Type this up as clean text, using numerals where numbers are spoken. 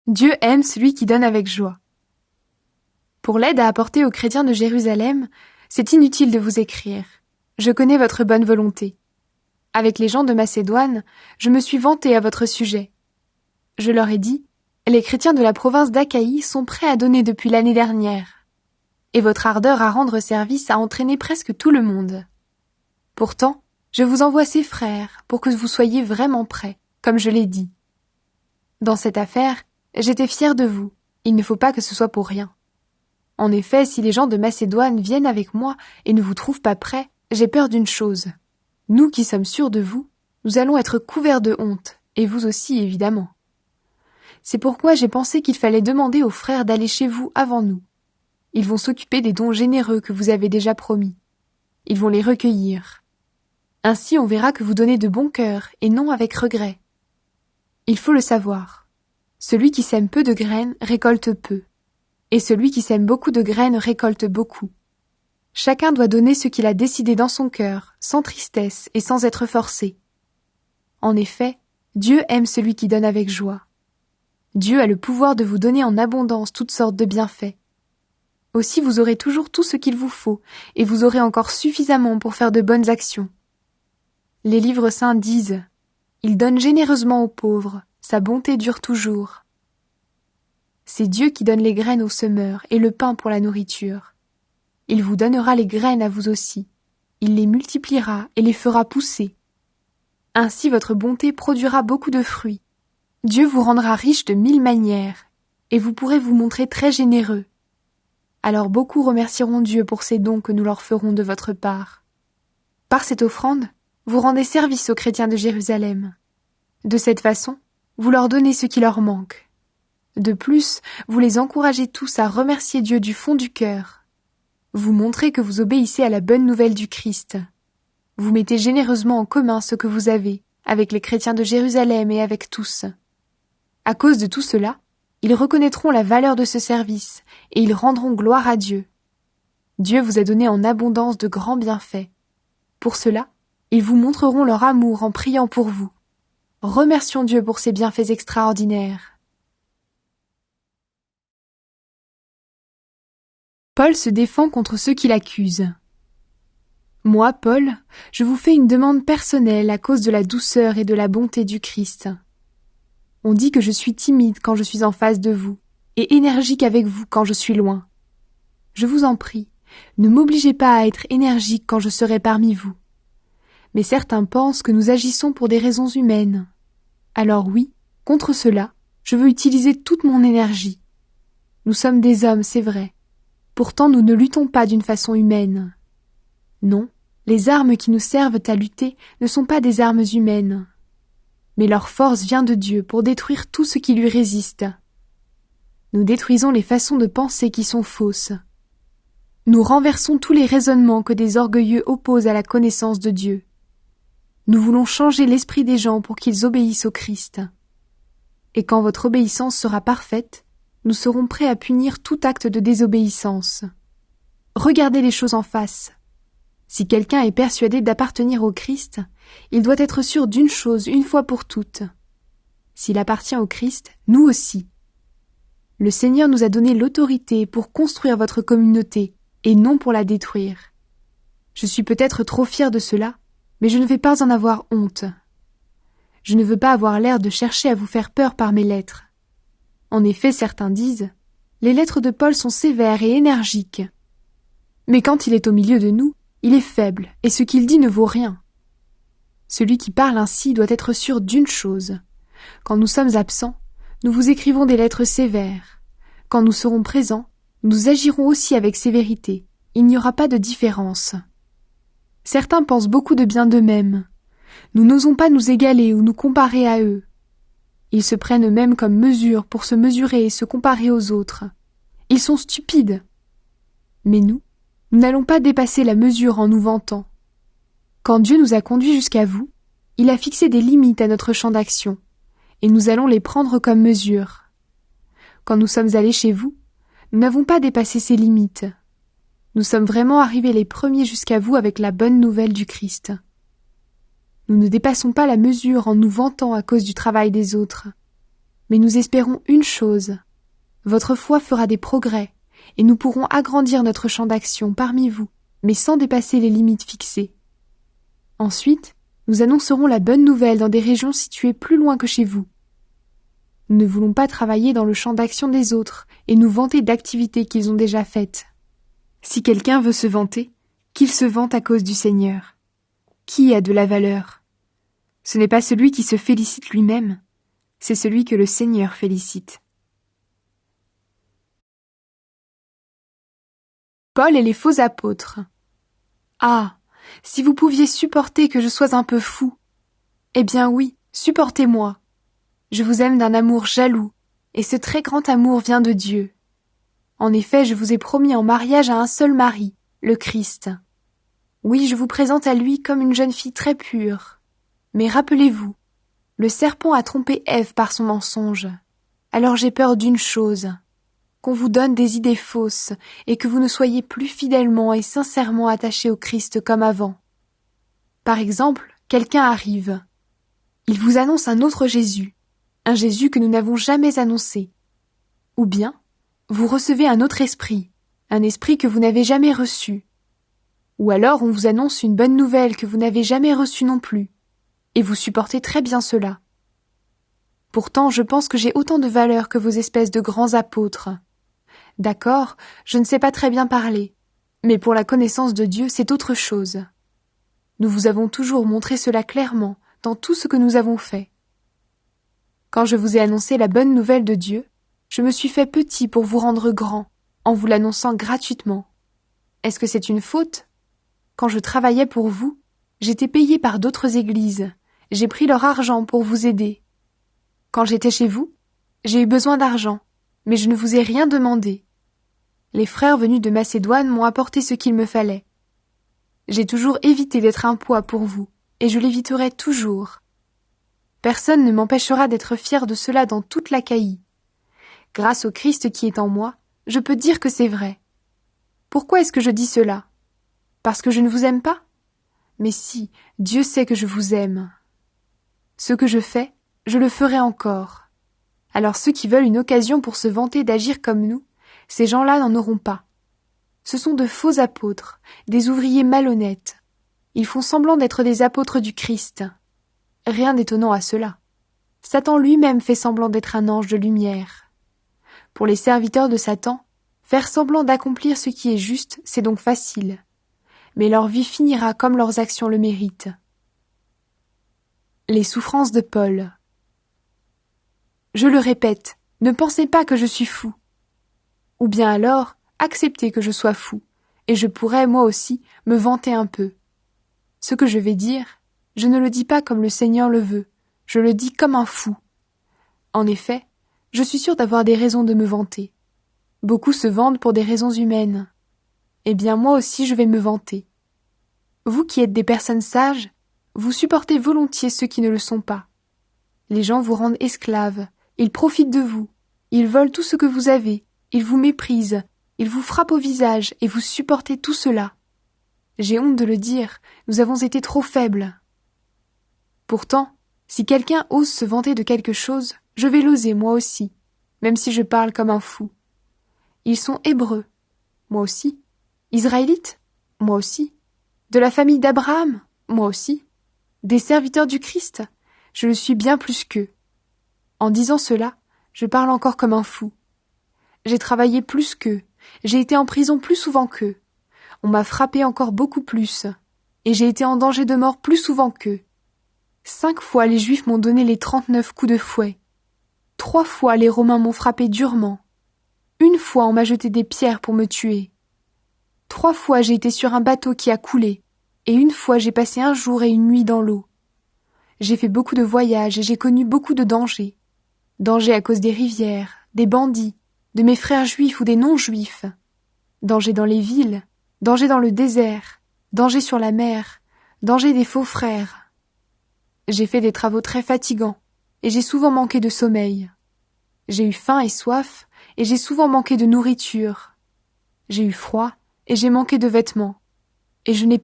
Dieu aime celui qui donne avec joie. Pour l'aide à apporter aux chrétiens de Jérusalem, c'est inutile de vous écrire. Je connais votre bonne volonté. Avec les gens de Macédoine, je me suis vanté à votre sujet. Je leur ai dit, les chrétiens de la province d'Achaïe sont prêts à donner depuis l'année dernière. Et votre ardeur à rendre service a entraîné presque tout le monde. Pourtant, je vous envoie ces frères pour que vous soyez vraiment prêts, comme je l'ai dit. Dans cette affaire, j'étais fier de vous. Il ne faut pas que ce soit pour rien. En effet, si les gens de Macédoine viennent avec moi et ne vous trouvent pas prêts, j'ai peur d'une chose. Nous qui sommes sûrs de vous, nous allons être couverts de honte, et vous aussi évidemment. C'est pourquoi j'ai pensé qu'il fallait demander aux frères d'aller chez vous avant nous. Ils vont s'occuper des dons généreux que vous avez déjà promis. Ils vont les recueillir. Ainsi on verra que vous donnez de bon cœur et non avec regret. Il faut le savoir. Celui qui sème peu de graines récolte peu, et celui qui sème beaucoup de graines récolte beaucoup. Chacun doit donner ce qu'il a décidé dans son cœur, sans tristesse et sans être forcé. En effet, Dieu aime celui qui donne avec joie. Dieu a le pouvoir de vous donner en abondance toutes sortes de bienfaits. Aussi vous aurez toujours tout ce qu'il vous faut, et vous aurez encore suffisamment pour faire de bonnes actions. Les livres saints disent « Il donne généreusement aux pauvres, sa bonté dure toujours ». C'est Dieu qui donne les graines aux semeurs et le pain pour la nourriture. Il vous donnera les graines à vous aussi. Il les multipliera et les fera pousser. Ainsi votre bonté produira beaucoup de fruits. Dieu vous rendra riche de 1000 manières, et vous pourrez vous montrer très généreux. Alors beaucoup remercieront Dieu pour ces dons que nous leur ferons de votre part. Par cette offrande, vous rendez service aux chrétiens de Jérusalem. De cette façon, vous leur donnez ce qui leur manque. De plus, vous les encouragez tous à remercier Dieu du fond du cœur. Vous montrez que vous obéissez à la bonne nouvelle du Christ. Vous mettez généreusement en commun ce que vous avez, avec les chrétiens de Jérusalem et avec tous. À cause de tout cela, ils reconnaîtront la valeur de ce service, et ils rendront gloire à Dieu. Dieu vous a donné en abondance de grands bienfaits. Pour cela, ils vous montreront leur amour en priant pour vous. Remercions Dieu pour ses bienfaits extraordinaires. Paul se défend contre ceux qui l'accusent. Moi, Paul, je vous fais une demande personnelle à cause de la douceur et de la bonté du Christ. On dit que je suis timide quand je suis en face de vous, et énergique avec vous quand je suis loin. Je vous en prie, ne m'obligez pas à être énergique quand je serai parmi vous. Mais certains pensent que nous agissons pour des raisons humaines. Alors oui, contre cela, je veux utiliser toute mon énergie. Nous sommes des hommes, c'est vrai. Pourtant nous ne luttons pas d'une façon humaine. Non, les armes qui nous servent à lutter ne sont pas des armes humaines. Mais leur force vient de Dieu pour détruire tout ce qui lui résiste. Nous détruisons les façons de penser qui sont fausses. Nous renversons tous les raisonnements que des orgueilleux opposent à la connaissance de Dieu. Nous voulons changer l'esprit des gens pour qu'ils obéissent au Christ. Et quand votre obéissance sera parfaite, nous serons prêts à punir tout acte de désobéissance. Regardez les choses en face. Si quelqu'un est persuadé d'appartenir au Christ, il doit être sûr d'une chose une fois pour toutes. S'il appartient au Christ, nous aussi. Le Seigneur nous a donné l'autorité pour construire votre communauté et non pour la détruire. Je suis peut-être trop fier de cela, mais je ne vais pas en avoir honte. Je ne veux pas avoir l'air de chercher à vous faire peur par mes lettres. En effet, certains disent « Les lettres de Paul sont sévères et énergiques. » Mais quand il est au milieu de nous, il est faible et ce qu'il dit ne vaut rien. Celui qui parle ainsi doit être sûr d'une chose. Quand nous sommes absents, nous vous écrivons des lettres sévères. Quand nous serons présents, nous agirons aussi avec sévérité. Il n'y aura pas de différence. Certains pensent beaucoup de bien d'eux-mêmes. Nous n'osons pas nous égaler ou nous comparer à eux. Ils se prennent eux-mêmes comme mesure pour se mesurer et se comparer aux autres. Ils sont stupides. Mais nous n'allons pas dépasser la mesure en nous vantant. Quand Dieu nous a conduits jusqu'à vous, il a fixé des limites à notre champ d'action, et nous allons les prendre comme mesure. Quand nous sommes allés chez vous, nous n'avons pas dépassé ces limites. Nous sommes vraiment arrivés les premiers jusqu'à vous avec la bonne nouvelle du Christ. Nous ne dépassons pas la mesure en nous vantant à cause du travail des autres. Mais nous espérons une chose. Votre foi fera des progrès, et nous pourrons agrandir notre champ d'action parmi vous, mais sans dépasser les limites fixées. Ensuite, nous annoncerons la bonne nouvelle dans des régions situées plus loin que chez vous. Nous ne voulons pas travailler dans le champ d'action des autres et nous vanter d'activités qu'ils ont déjà faites. Si quelqu'un veut se vanter, qu'il se vante à cause du Seigneur. Qui a de la valeur? Ce n'est pas celui qui se félicite lui-même, c'est celui que le Seigneur félicite. Paul et les faux apôtres. Ah, si vous pouviez supporter que je sois un peu fou. Eh bien oui, supportez-moi. Je vous aime d'un amour jaloux, et ce très grand amour vient de Dieu. En effet, je vous ai promis en mariage à un seul mari, le Christ. Oui, je vous présente à lui comme une jeune fille très pure. Mais rappelez-vous, le serpent a trompé Ève par son mensonge. Alors j'ai peur d'une chose, qu'on vous donne des idées fausses et que vous ne soyez plus fidèlement et sincèrement attachés au Christ comme avant. Par exemple, quelqu'un arrive. Il vous annonce un autre Jésus, un Jésus que nous n'avons jamais annoncé. Ou bien, vous recevez un autre esprit, un esprit que vous n'avez jamais reçu. Ou alors on vous annonce une bonne nouvelle que vous n'avez jamais reçue non plus, et vous supportez très bien cela. Pourtant, je pense que j'ai autant de valeur que vos espèces de grands apôtres. D'accord, je ne sais pas très bien parler, mais pour la connaissance de Dieu, c'est autre chose. Nous vous avons toujours montré cela clairement dans tout ce que nous avons fait. Quand je vous ai annoncé la bonne nouvelle de Dieu, je me suis fait petit pour vous rendre grand, en vous l'annonçant gratuitement. Est-ce que c'est une faute? Quand je travaillais pour vous, j'étais payé par d'autres églises, j'ai pris leur argent pour vous aider. Quand j'étais chez vous, j'ai eu besoin d'argent, mais je ne vous ai rien demandé. Les frères venus de Macédoine m'ont apporté ce qu'il me fallait. J'ai toujours évité d'être un poids pour vous, et je l'éviterai toujours. Personne ne m'empêchera d'être fier de cela dans toute l'Achaïe. Grâce au Christ qui est en moi, je peux dire que c'est vrai. Pourquoi est-ce que je dis cela? Parce que je ne vous aime pas? Mais si, Dieu sait que je vous aime. Ce que je fais, je le ferai encore. Alors ceux qui veulent une occasion pour se vanter d'agir comme nous, ces gens-là n'en auront pas. Ce sont de faux apôtres, des ouvriers malhonnêtes. Ils font semblant d'être des apôtres du Christ. Rien d'étonnant à cela. Satan lui-même fait semblant d'être un ange de lumière. Pour les serviteurs de Satan, faire semblant d'accomplir ce qui est juste, c'est donc facile. Mais leur vie finira comme leurs actions le méritent. Les souffrances de Paul. Je le répète, ne pensez pas que je suis fou. Ou bien alors, acceptez que je sois fou, et je pourrais, moi aussi, me vanter un peu. Ce que je vais dire, je ne le dis pas comme le Seigneur le veut, je le dis comme un fou. En effet, je suis sûr d'avoir des raisons de me vanter. Beaucoup se vantent pour des raisons humaines. Eh bien, moi aussi je vais me vanter. Vous qui êtes des personnes sages, vous supportez volontiers ceux qui ne le sont pas. Les gens vous rendent esclaves, ils profitent de vous, ils volent tout ce que vous avez, ils vous méprisent, ils vous frappent au visage et vous supportez tout cela. J'ai honte de le dire, nous avons été trop faibles. Pourtant, si quelqu'un ose se vanter de quelque chose, je vais l'oser moi aussi, même si je parle comme un fou. Ils sont hébreux, moi aussi. Israélites, moi aussi. De la famille d'Abraham, moi aussi. Des serviteurs du Christ, je le suis bien plus qu'eux. En disant cela, je parle encore comme un fou. J'ai travaillé plus qu'eux, j'ai été en prison plus souvent qu'eux. On m'a frappé encore beaucoup plus, et j'ai été en danger de mort plus souvent qu'eux. 5 fois les Juifs m'ont donné les 39 coups de fouet. 3 fois les Romains m'ont frappé durement. 1 fois on m'a jeté des pierres pour me tuer. 3 fois j'ai été sur un bateau qui a coulé, et 1 fois j'ai passé un jour et une nuit dans l'eau. J'ai fait beaucoup de voyages et j'ai connu beaucoup de dangers. Danger à cause des rivières, des bandits, de mes frères juifs ou des non-juifs. Danger dans les villes, danger dans le désert, danger sur la mer, danger des faux frères. J'ai fait des travaux très fatigants et j'ai souvent manqué de sommeil. J'ai eu faim et soif et j'ai souvent manqué de nourriture. J'ai eu froid et j'ai manqué de vêtements. Et je n'ai